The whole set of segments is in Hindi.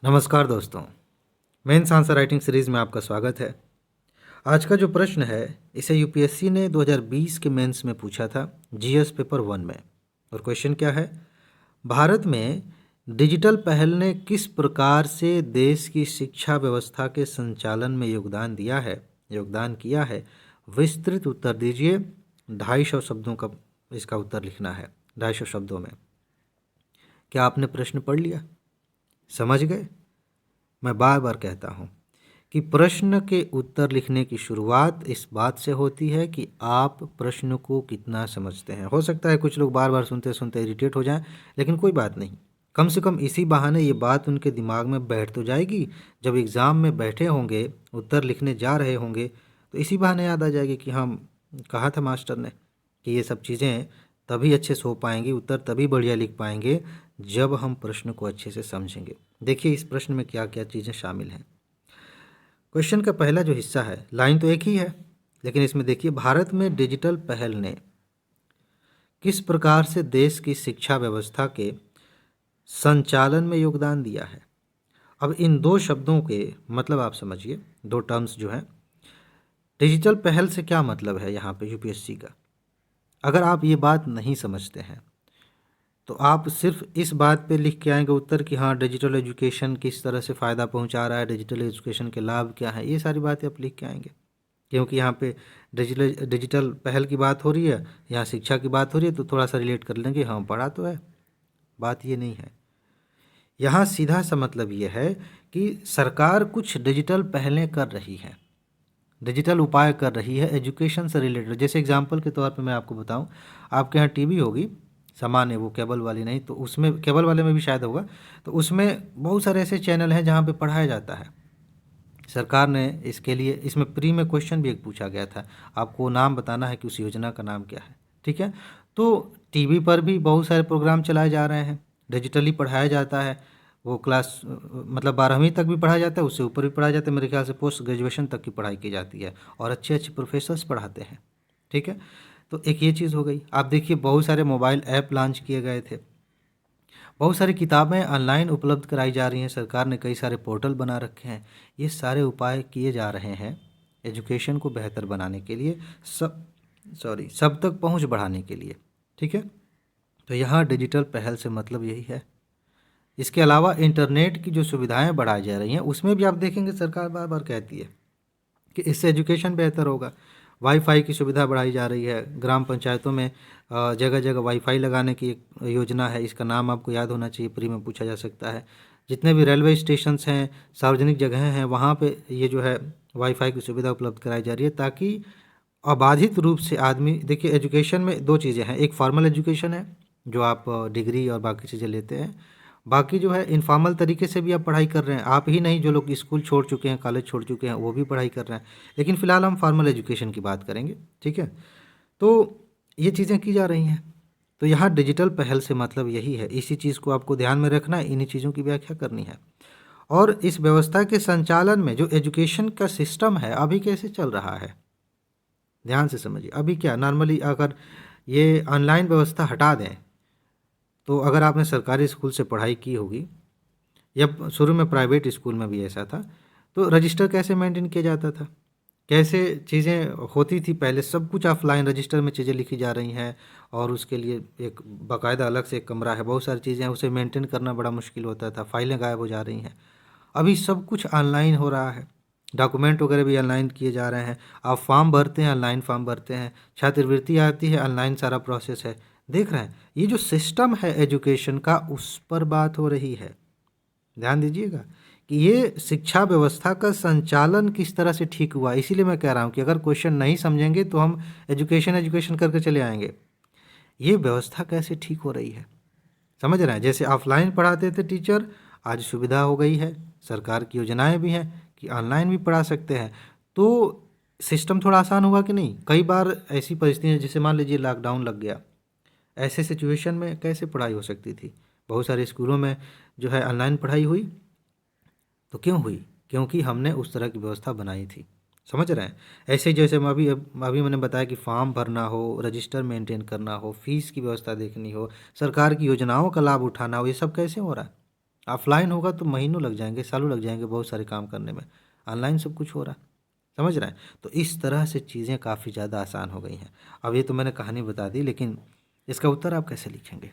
नमस्कार दोस्तों। मेंस आंसर राइटिंग सीरीज़ में आपका स्वागत है। आज का जो प्रश्न है इसे यूपीएससी ने 2020 के मेंस में पूछा था, जीएस पेपर 1 में। और क्वेश्चन क्या है, भारत में डिजिटल पहल ने किस प्रकार से देश की शिक्षा व्यवस्था के संचालन में योगदान किया है। विस्तृत उत्तर दीजिए। 250 शब्दों का इसका उत्तर लिखना है, 250 शब्दों में। क्या आपने प्रश्न पढ़ लिया, समझ गए? मैं बार बार कहता हूँ कि प्रश्न के उत्तर लिखने की शुरुआत इस बात से होती है कि आप प्रश्न को कितना समझते हैं। हो सकता है कुछ लोग बार बार सुनते सुनते इरिटेट हो जाएं, लेकिन कोई बात नहीं। कम से कम इसी बहाने ये बात उनके दिमाग में बैठ तो जाएगी। जब एग्ज़ाम में बैठे होंगे, उत्तर लिखने जा रहे होंगे, तो इसी बहाने याद आ जाएगी कि हम कहा था मास्टर ने कि ये सब चीज़ें तभी अच्छे से हो पाएंगी, उत्तर तभी बढ़िया लिख पाएंगे जब हम प्रश्न को अच्छे से समझेंगे। देखिए इस प्रश्न में क्या क्या चीज़ें शामिल हैं। क्वेश्चन का पहला जो हिस्सा है, लाइन तो एक ही है, लेकिन इसमें देखिए, भारत में डिजिटल पहल ने किस प्रकार से देश की शिक्षा व्यवस्था के संचालन में योगदान दिया है। अब इन दो शब्दों के मतलब आप समझिए, दो टर्म्स जो हैं। डिजिटल पहल से क्या मतलब है यहाँ पे यूपीएससी का। अगर आप ये बात नहीं समझते हैं तो आप सिर्फ इस बात पे लिख के आएंगे उत्तर कि हाँ डिजिटल एजुकेशन किस तरह से फ़ायदा पहुंचा रहा है, डिजिटल एजुकेशन के लाभ क्या हैं, ये सारी बातें आप लिख के आएंगे। क्योंकि यहाँ पे डिजिटल पहल की बात हो रही है, यहाँ शिक्षा की बात हो रही है, तो थोड़ा सा रिलेट कर लेंगे, हाँ पढ़ा तो है। बात ये नहीं है। यहाँ सीधा सा मतलब ये है कि सरकार कुछ डिजिटल पहलें कर रही है, डिजिटल उपाय कर रही है एजुकेशन से रिलेटेड। जैसे एग्जांपल के तौर पे मैं आपको बताऊं, आपके यहाँ टीवी होगी, सामान्य, वो केबल वाली नहीं, तो उसमें केबल वाले में भी शायद होगा, तो उसमें बहुत सारे ऐसे चैनल हैं जहाँ पे पढ़ाया जाता है। सरकार ने इसके लिए, इसमें प्री में क्वेश्चन भी एक पूछा गया था, आपको नाम बताना है कि उस योजना का नाम क्या है। ठीक है, तो टीवी पर भी बहुत सारे प्रोग्राम चलाए जा रहे हैं, डिजिटली पढ़ाया जाता है। वो क्लास मतलब 12वीं तक भी पढ़ाया जाता है, उससे ऊपर भी पढ़ाया जाता है, मेरे ख्याल से पोस्ट ग्रेजुएशन तक की पढ़ाई की जाती है, और अच्छे अच्छे प्रोफेसर्स पढ़ाते हैं। ठीक है, तो एक ये चीज़ हो गई। आप देखिए बहुत सारे मोबाइल ऐप लॉन्च किए गए थे, बहुत सारी किताबें ऑनलाइन उपलब्ध कराई जा रही हैं, सरकार ने कई सारे पोर्टल बना रखे हैं। ये सारे उपाय किए जा रहे हैं एजुकेशन को बेहतर बनाने के लिए, सब तक पहुंच बढ़ाने के लिए। ठीक है, तो यहाँ डिजिटल पहल से मतलब यही है। इसके अलावा इंटरनेट की जो सुविधाएं बढ़ाई जा रही हैं, उसमें भी आप देखेंगे सरकार बार बार कहती है कि इससे एजुकेशन बेहतर होगा। वाईफाई की सुविधा बढ़ाई जा रही है, ग्राम पंचायतों में जगह जगह वाईफाई लगाने की एक योजना है, इसका नाम आपको याद होना चाहिए, प्री में पूछा जा सकता है। जितने भी रेलवे स्टेशंस हैं, सार्वजनिक जगह हैं, वहाँ पे ये जो है वाईफाई की सुविधा उपलब्ध कराई जा रही है, ताकि अबाधित रूप से आदमी, देखिए एजुकेशन में दो चीज़ें हैं, एक फॉर्मल एजुकेशन है जो आप डिग्री और बाकी चीज़ें लेते हैं, बाकी जो है इनफॉर्मल तरीके से भी आप पढ़ाई कर रहे हैं। आप ही नहीं, जो लोग स्कूल छोड़ चुके हैं, कॉलेज छोड़ चुके हैं, वो भी पढ़ाई कर रहे हैं। लेकिन फ़िलहाल हम फॉर्मल एजुकेशन की बात करेंगे। ठीक है, तो ये चीज़ें की जा रही हैं। तो यहाँ डिजिटल पहल से मतलब यही है, इसी चीज़ को आपको ध्यान में रखना है, इन्हीं चीज़ों की व्याख्या करनी है। और इस व्यवस्था के संचालन में जो एजुकेशन का सिस्टम है अभी कैसे चल रहा है, ध्यान से समझिए। अभी क्या नॉर्मली अगर ये ऑनलाइन व्यवस्था हटा दें, तो अगर आपने सरकारी स्कूल से पढ़ाई की होगी या शुरू में प्राइवेट स्कूल में भी ऐसा था, तो रजिस्टर कैसे मेंटेन किया जाता था, कैसे चीज़ें होती थी पहले, सब कुछ ऑफलाइन रजिस्टर में चीज़ें लिखी जा रही हैं, और उसके लिए एक बाकायदा अलग से एक कमरा है, बहुत सारी चीज़ें हैं, उसे मेंटेन करना बड़ा मुश्किल होता था, फाइलें गायब हो जा रही हैं। अभी सब कुछ ऑनलाइन हो रहा है, डॉक्यूमेंट वगैरह भी ऑनलाइन किए जा रहे हैं, आप फॉर्म भरते हैं ऑनलाइन फॉर्म भरते हैं, छात्रवृत्ति आती है ऑनलाइन, सारा प्रोसेस है। देख रहे हैं, ये जो सिस्टम है एजुकेशन का, उस पर बात हो रही है। ध्यान दीजिएगा कि ये शिक्षा व्यवस्था का संचालन किस तरह से ठीक हुआ। इसीलिए मैं कह रहा हूँ कि अगर क्वेश्चन नहीं समझेंगे तो हम एजुकेशन एजुकेशन करके चले आएंगे। ये व्यवस्था कैसे ठीक हो रही है, समझ रहे हैं? जैसे ऑफलाइन पढ़ाते थे टीचर, आज सुविधा हो गई है, सरकार की योजनाएं भी हैं कि ऑनलाइन भी पढ़ा सकते हैं। तो सिस्टम थोड़ा आसान हुआ कि नहीं? कई बार ऐसी परिस्थितियाँ, जैसे मान लीजिए लॉकडाउन लग गया, ऐसे सिचुएशन में कैसे पढ़ाई हो सकती थी? बहुत सारे स्कूलों में जो है ऑनलाइन पढ़ाई हुई। तो क्यों हुई? क्योंकि हमने उस तरह की व्यवस्था बनाई थी। समझ रहे हैं? ऐसे जैसे मैं अभी मैंने बताया कि फॉर्म भरना हो, रजिस्टर मेंटेन करना हो, फीस की व्यवस्था देखनी हो, सरकार की योजनाओं का लाभ उठाना हो, ये सब कैसे हो रहा है? ऑफलाइन होगा तो महीनों लग जाएंगे, सालों लग जाएंगे बहुत सारे काम करने में। ऑनलाइन सब कुछ हो रहा है, समझ रहे हैं। तो इस तरह से चीज़ें काफ़ी ज़्यादा आसान हो गई हैं। अब ये तो मैंने कहानी बता दी, लेकिन इसका उत्तर आप कैसे लिखेंगे?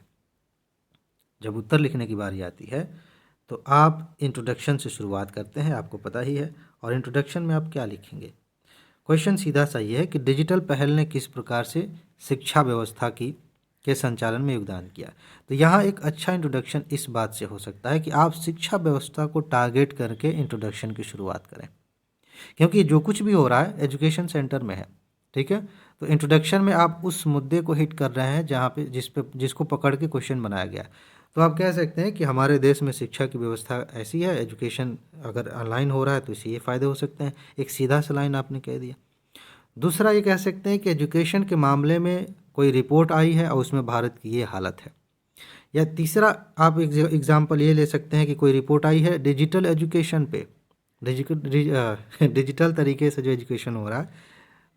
जब उत्तर लिखने की बारी आती है तो आप इंट्रोडक्शन से शुरुआत करते हैं, आपको पता ही है। और इंट्रोडक्शन में आप क्या लिखेंगे? क्वेश्चन सीधा सा ये है कि डिजिटल पहल ने किस प्रकार से शिक्षा व्यवस्था की के संचालन में योगदान किया। तो यहाँ एक अच्छा इंट्रोडक्शन इस बात से हो सकता है कि आप शिक्षा व्यवस्था को टारगेट करके इंट्रोडक्शन की शुरुआत करें, क्योंकि जो कुछ भी हो रहा है एजुकेशन सेंटर में है, ठीक है। तो इंट्रोडक्शन में आप उस मुद्दे को हिट कर रहे हैं जहाँ पे जिसको पकड़ के क्वेश्चन बनाया गया। तो आप कह सकते हैं कि हमारे देश में शिक्षा की व्यवस्था ऐसी है, एजुकेशन अगर ऑनलाइन हो रहा है तो इससे ये फ़ायदे हो सकते हैं। एक सीधा सा लाइन आपने कह दिया। दूसरा ये कह सकते हैं कि एजुकेशन के मामले में कोई रिपोर्ट आई है और उसमें भारत की ये हालत है। या तीसरा आप एग्जाम्पल ये ले सकते हैं कि कोई रिपोर्ट आई है डिजिटल एजुकेशन पे, डिजिटल तरीके से जो एजुकेशन हो रहा है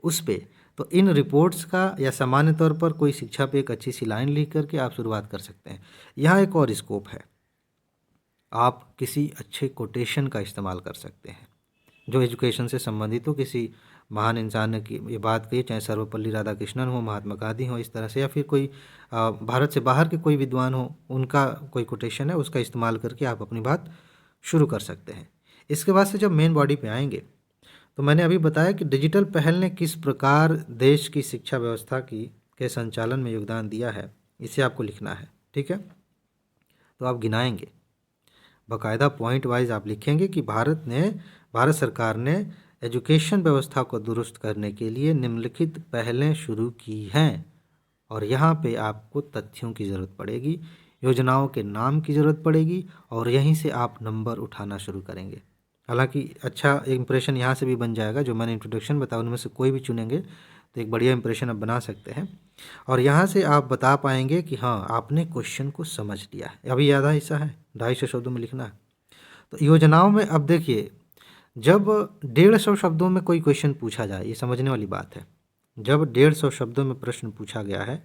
उस पे। तो इन रिपोर्ट्स का या सामान्य तौर पर कोई शिक्षा पे एक अच्छी सी लाइन लिख करके आप शुरुआत कर सकते हैं। यहाँ एक और स्कोप है, आप किसी अच्छे कोटेशन का इस्तेमाल कर सकते हैं जो एजुकेशन से संबंधित हो। किसी महान इंसान ने की ये बात कही, चाहे सर्वपल्ली राधाकृष्णन हो, महात्मा गांधी हो, इस तरह से, या फिर कोई भारत से बाहर के कोई विद्वान हो, उनका कोई कोटेशन है, उसका इस्तेमाल करके आप अपनी बात शुरू कर सकते हैं। इसके बाद से जब मेन बॉडी पे आएंगे तो मैंने अभी बताया कि डिजिटल पहल ने किस प्रकार देश की शिक्षा व्यवस्था की के संचालन में योगदान दिया है, इसे आपको लिखना है, ठीक है। तो आप गिनाएंगे, बाकायदा पॉइंट वाइज आप लिखेंगे कि भारत सरकार ने एजुकेशन व्यवस्था को दुरुस्त करने के लिए निम्नलिखित पहलें शुरू की हैं। और यहाँ पे आपको तथ्यों की ज़रूरत पड़ेगी, योजनाओं के नाम की ज़रूरत पड़ेगी, और यहीं से आप नंबर उठाना शुरू करेंगे। हालांकि अच्छा इंप्रेशन यहाँ से भी बन जाएगा, जो मैंने इंट्रोडक्शन बताया उनमें से कोई भी चुनेंगे तो एक बढ़िया इंप्रेशन आप बना सकते हैं। और यहाँ से आप बता पाएंगे कि हाँ आपने क्वेश्चन को समझ लिया है। अभी याद हिस्सा है 250 शब्दों में लिखना है। तो योजनाओं में अब देखिए, जब 150 शब्दों में कोई क्वेश्चन पूछा जाए, ये समझने वाली बात है। जब 150 शब्दों में प्रश्न पूछा गया है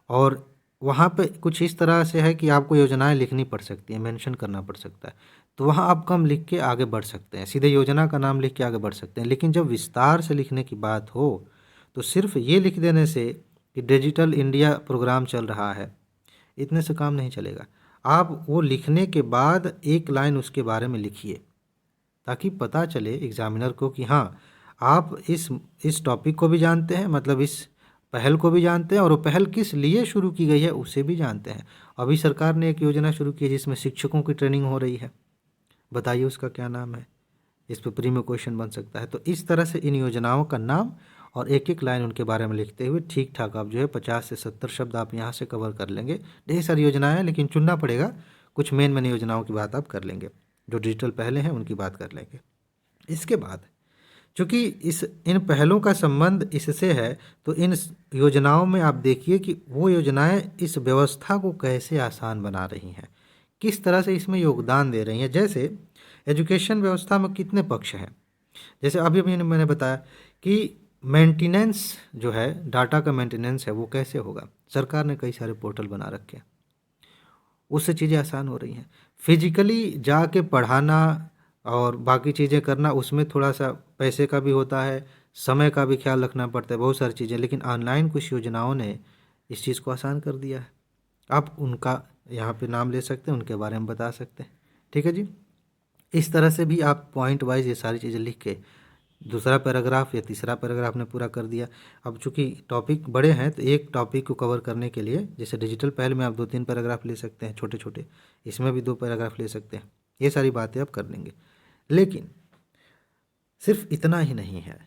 और वहाँ पे कुछ इस तरह से है कि आपको योजनाएं लिखनी पड़ सकती हैं, मेंशन करना पड़ सकता है, तो वहाँ आप कम लिख के आगे बढ़ सकते हैं, सीधे योजना का नाम लिख के आगे बढ़ सकते हैं। लेकिन जब विस्तार से लिखने की बात हो तो सिर्फ ये लिख देने से कि डिजिटल इंडिया प्रोग्राम चल रहा है, इतने से काम नहीं चलेगा। आप वो लिखने के बाद एक लाइन उसके बारे में लिखिए, ताकि पता चले एग्जामिनर को कि हाँ आप इस टॉपिक को भी जानते हैं, मतलब इस पहल को भी जानते हैं, और वो पहल किस लिए शुरू की गई है उसे भी जानते हैं। अभी सरकार ने एक योजना शुरू की है जिसमें शिक्षकों की ट्रेनिंग हो रही है, बताइए उसका क्या नाम है? इस पर प्री में क्वेश्चन बन सकता है। तो इस तरह से इन योजनाओं का नाम और एक एक लाइन उनके बारे में लिखते हुए ठीक ठाक आप जो है 50 से 70 शब्द आप यहाँ से कवर कर लेंगे। ढेर सारी योजनाएं हैं लेकिन चुनना पड़ेगा, कुछ मेन योजनाओं की बात आप कर लेंगे, जो डिजिटल पहले हैं उनकी बात कर लेंगे। इसके बाद चूँकि इन पहलों का संबंध इससे है, तो इन योजनाओं में आप देखिए कि वो योजनाएं इस व्यवस्था को कैसे आसान बना रही हैं, किस तरह से इसमें योगदान दे रही हैं। जैसे एजुकेशन व्यवस्था में कितने पक्ष हैं, जैसे अभी अभी मैंने बताया कि मेंटेनेंस जो है, डाटा का मेंटेनेंस है, वो कैसे होगा। सरकार ने कई सारे पोर्टल बना रखे हैं, उससे चीज़ें आसान हो रही हैं। फिजिकली जाके पढ़ाना और बाकी चीज़ें करना, उसमें थोड़ा सा पैसे का भी होता है, समय का भी ख्याल रखना पड़ता है, बहुत सारी चीज़ें। लेकिन ऑनलाइन कुछ योजनाओं ने इस चीज़ को आसान कर दिया है। आप उनका यहाँ पे नाम ले सकते हैं, उनके बारे में बता सकते हैं, ठीक है जी। इस तरह से भी आप पॉइंट वाइज ये सारी चीज़ें लिख के दूसरा पैराग्राफ या तीसरा पैराग्राफ ने पूरा कर दिया। अब चूंकि टॉपिक बड़े हैं तो एक टॉपिक को कवर करने के लिए, जैसे डिजिटल पहल में आप 2-3 पैराग्राफ ले सकते हैं छोटे छोटे, इसमें भी 2 पैराग्राफ ले सकते हैं, ये सारी बातें आप कर लेंगे। लेकिन सिर्फ इतना ही नहीं है,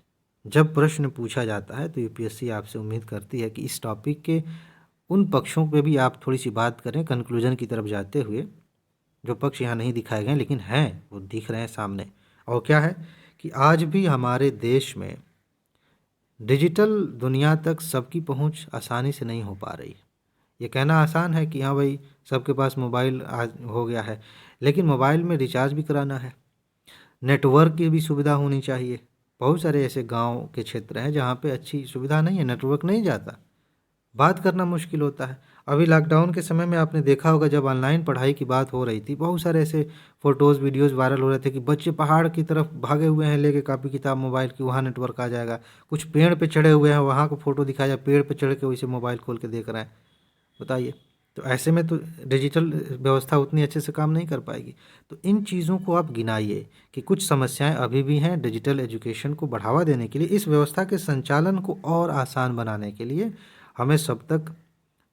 जब प्रश्न पूछा जाता है तो यूपीएससी आपसे उम्मीद करती है कि इस टॉपिक के उन पक्षों पे भी आप थोड़ी सी बात करें, कंक्लूजन की तरफ जाते हुए। जो पक्ष यहाँ नहीं दिखाए गए लेकिन हैं, वो दिख रहे हैं सामने। और क्या है कि आज भी हमारे देश में डिजिटल दुनिया तक सबकी पहुंच आसानी से नहीं हो पा रही। ये कहना आसान है कि हाँ भाई सबके पास मोबाइल आज हो गया है, लेकिन मोबाइल में रिचार्ज भी कराना है, नेटवर्क की भी सुविधा होनी चाहिए। बहुत सारे ऐसे गांव के क्षेत्र हैं जहाँ पे अच्छी सुविधा नहीं है, नेटवर्क नहीं जाता, बात करना मुश्किल होता है। अभी लॉकडाउन के समय में आपने देखा होगा, जब ऑनलाइन पढ़ाई की बात हो रही थी, बहुत सारे ऐसे फ़ोटोज़, वीडियोज़ वायरल हो रहे थे कि बच्चे पहाड़ की तरफ भागे हुए हैं लेके कॉपी किताब मोबाइल की, वहाँ नेटवर्क आ जाएगा। कुछ पेड़ पे चढ़े हुए हैं, वहाँ को फ़ोटो दिखाया जाए, पेड़ पे चढ़ के वैसे मोबाइल खोल के देख रहे हैं। बताइए। तो ऐसे में तो डिजिटल व्यवस्था उतनी अच्छे से काम नहीं कर पाएगी। तो इन चीज़ों को आप गिनाइए कि कुछ समस्याएं अभी भी हैं। डिजिटल एजुकेशन को बढ़ावा देने के लिए, इस व्यवस्था के संचालन को और आसान बनाने के लिए हमें सब तक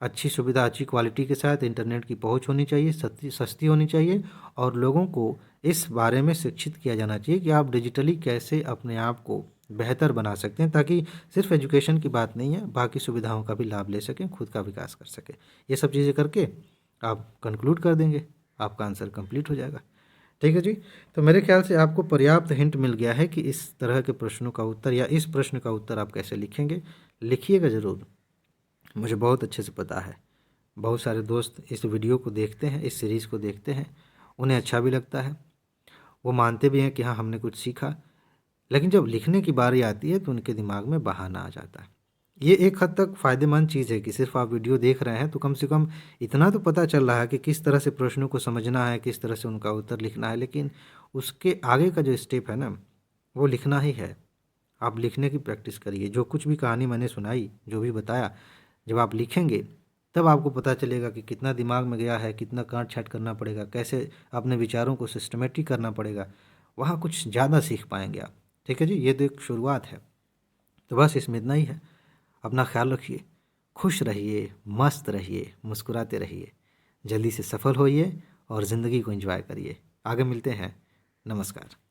अच्छी सुविधा, अच्छी क्वालिटी के साथ इंटरनेट की पहुंच होनी चाहिए, सस्ती सस्ती होनी चाहिए, और लोगों को इस बारे में शिक्षित किया जाना चाहिए कि आप डिजिटली कैसे अपने आप को बेहतर बना सकते हैं, ताकि सिर्फ एजुकेशन की बात नहीं है, बाकी सुविधाओं का भी लाभ ले सकें, खुद का विकास कर सकें। ये सब चीज़ें करके आप कंक्लूड कर देंगे, आपका आंसर कंप्लीट हो जाएगा। ठीक है जी। तो मेरे ख्याल से आपको पर्याप्त हिंट मिल गया है कि इस तरह के प्रश्नों का उत्तर या इस प्रश्न का उत्तर आप कैसे लिखेंगे। लिखिएगा ज़रूर, मुझे बहुत अच्छे से पता है। बहुत सारे दोस्त इस वीडियो को देखते हैं, इस सीरीज़ को देखते हैं, उन्हें अच्छा भी लगता है, वो मानते भी हैं कि हाँ, हमने कुछ सीखा। लेकिन जब लिखने की बारी आती है तो उनके दिमाग में बहाना आ जाता है। ये एक हद तक फ़ायदेमंद चीज़ है कि सिर्फ आप वीडियो देख रहे हैं तो कम से कम इतना तो पता चल रहा है कि किस तरह से प्रश्नों को समझना है, किस तरह से उनका उत्तर लिखना है। लेकिन उसके आगे का जो स्टेप है ना, वो लिखना ही है। आप लिखने की प्रैक्टिस करिए। जो कुछ भी कहानी मैंने सुनाई, जो भी बताया, जब आप लिखेंगे तब आपको पता चलेगा कि कितना दिमाग में गया है, कितना काट छाँट करना पड़ेगा, कैसे अपने विचारों को सिस्टमैटिक करना पड़ेगा। वहाँ कुछ ज़्यादा सीख पाएंगे आप। ठीक है जी, ये तो एक शुरुआत है। तो बस इसमें इतना ही है। अपना ख्याल रखिए, खुश रहिए, मस्त रहिए, मुस्कुराते रहिए, जल्दी से सफल होइए और ज़िंदगी को एंजॉय करिए। आगे मिलते हैं। नमस्कार।